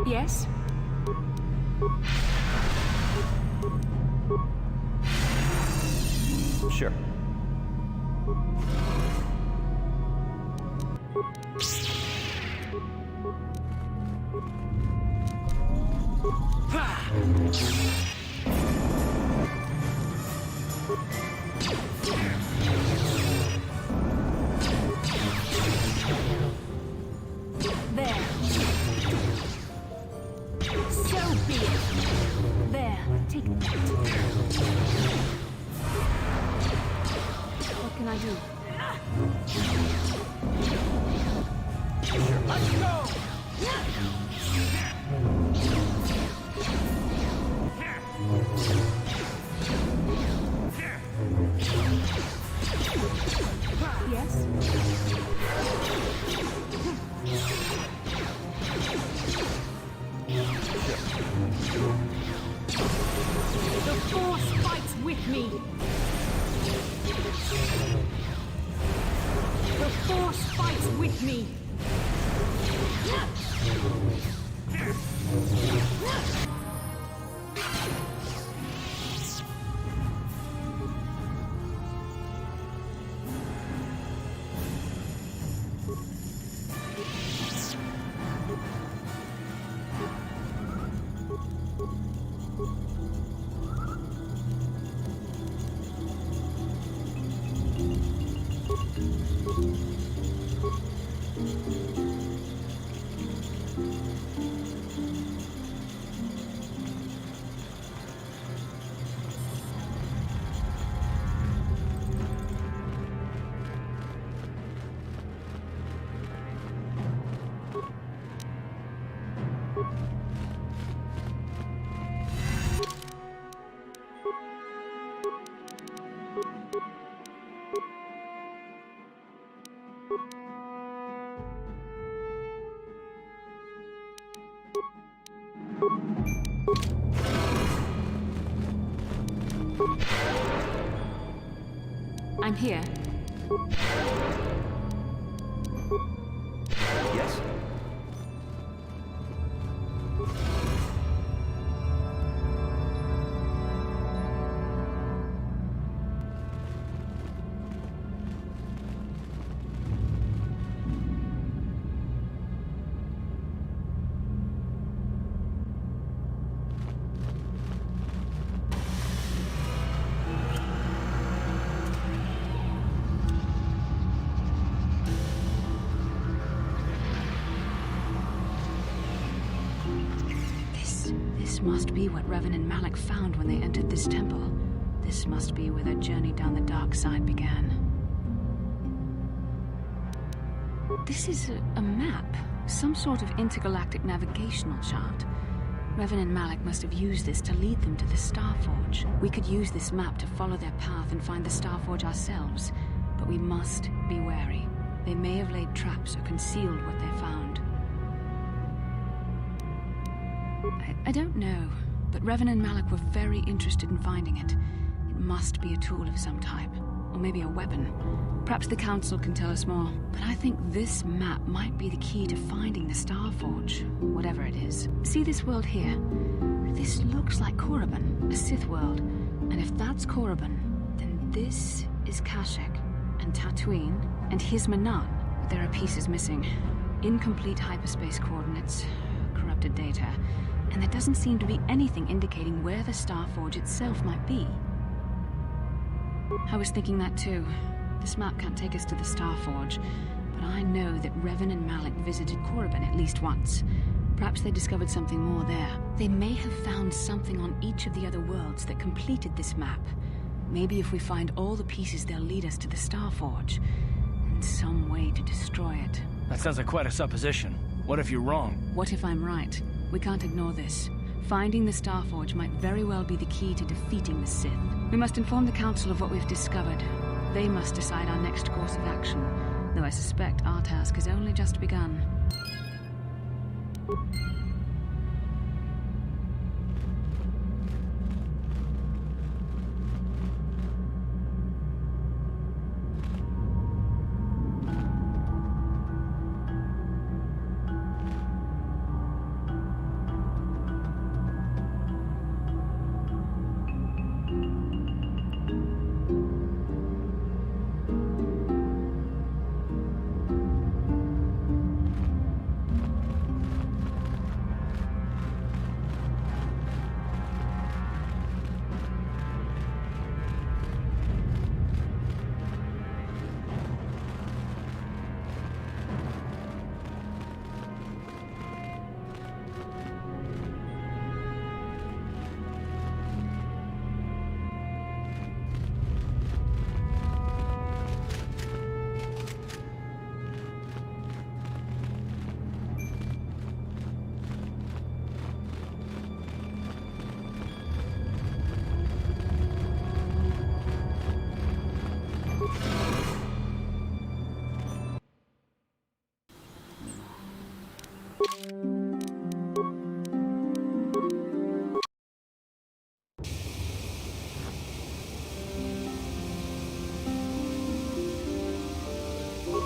Yes? Sure. There. So be it. There. Take that. What can I do? Let's go! Yes? The Force fights with me. The Force fights with me. I'm here. Yes? This must be what Revan and Malak found when they entered this temple. This must be where their journey down the dark side began. This is a map. Some sort of intergalactic navigational chart. Revan and Malak must have used this to lead them to the Starforge. We could use this map to follow their path and find the Starforge ourselves. But we must be wary. They may have laid traps or concealed what they found. I don't know, but Revan and Malak were very interested in finding it. It must be a tool of some type, or maybe a weapon. Perhaps the Council can tell us more, but I think this map might be the key to finding the Starforge, whatever it is. See this world here? This looks like Korriban, a Sith world. And if that's Korriban, then this is Kashyyyk, and Tatooine, and Hizmanan. But there are pieces missing. Incomplete hyperspace coordinates, corrupted data. And there doesn't seem to be anything indicating where the Starforge itself might be. I was thinking that too. This map can't take us to the Starforge, but I know that Revan and Malak visited Korriban at least once. Perhaps they discovered something more there. They may have found something on each of the other worlds that completed this map. Maybe if we find all the pieces, they'll lead us to the Starforge, and some way to destroy it. That sounds like quite a supposition. What if you're wrong? What if I'm right? We can't ignore this. Finding the Starforge might very well be the key to defeating the Sith. We must inform the Council of what we've discovered. They must decide our next course of action, though I suspect our task has only just begun.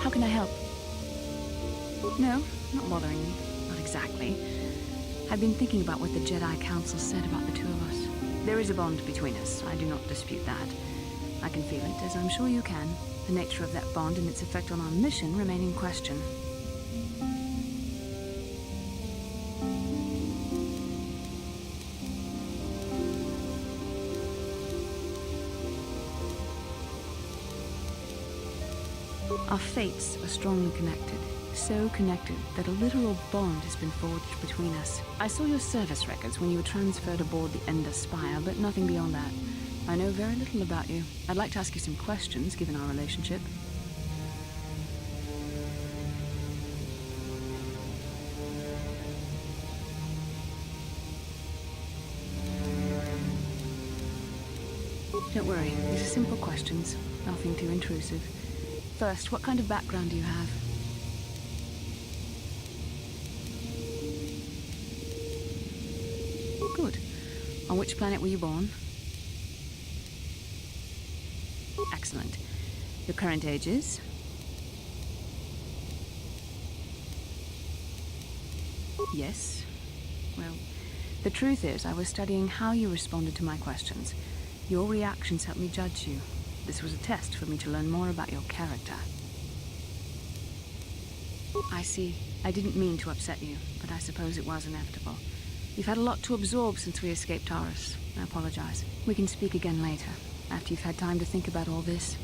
How can I help? No, not bothering me. Not exactly. I've been thinking about what the Jedi Council said about the two of us. There is a bond between us. I do not dispute that. I can feel it, as I'm sure you can. The nature of that bond and its effect on our mission remain in question. Our fates are strongly connected. So connected that a literal bond has been forged between us. I saw your service records when you were transferred aboard the Ender Spire, but nothing beyond that. I know very little about you. I'd like to ask you some questions, given our relationship. Don't worry, these are simple questions. Nothing too intrusive. First, what kind of background do you have? Good. On which planet were you born? Excellent. Your current age is? Yes. Well, the truth is, I was studying how you responded to my questions. Your reactions helped me judge you. This was a test for me to learn more about your character. I see. I didn't mean to upset you, but I suppose it was inevitable. You've had a lot to absorb since we escaped Taurus. I apologize. We can speak again later, after you've had time to think about all this.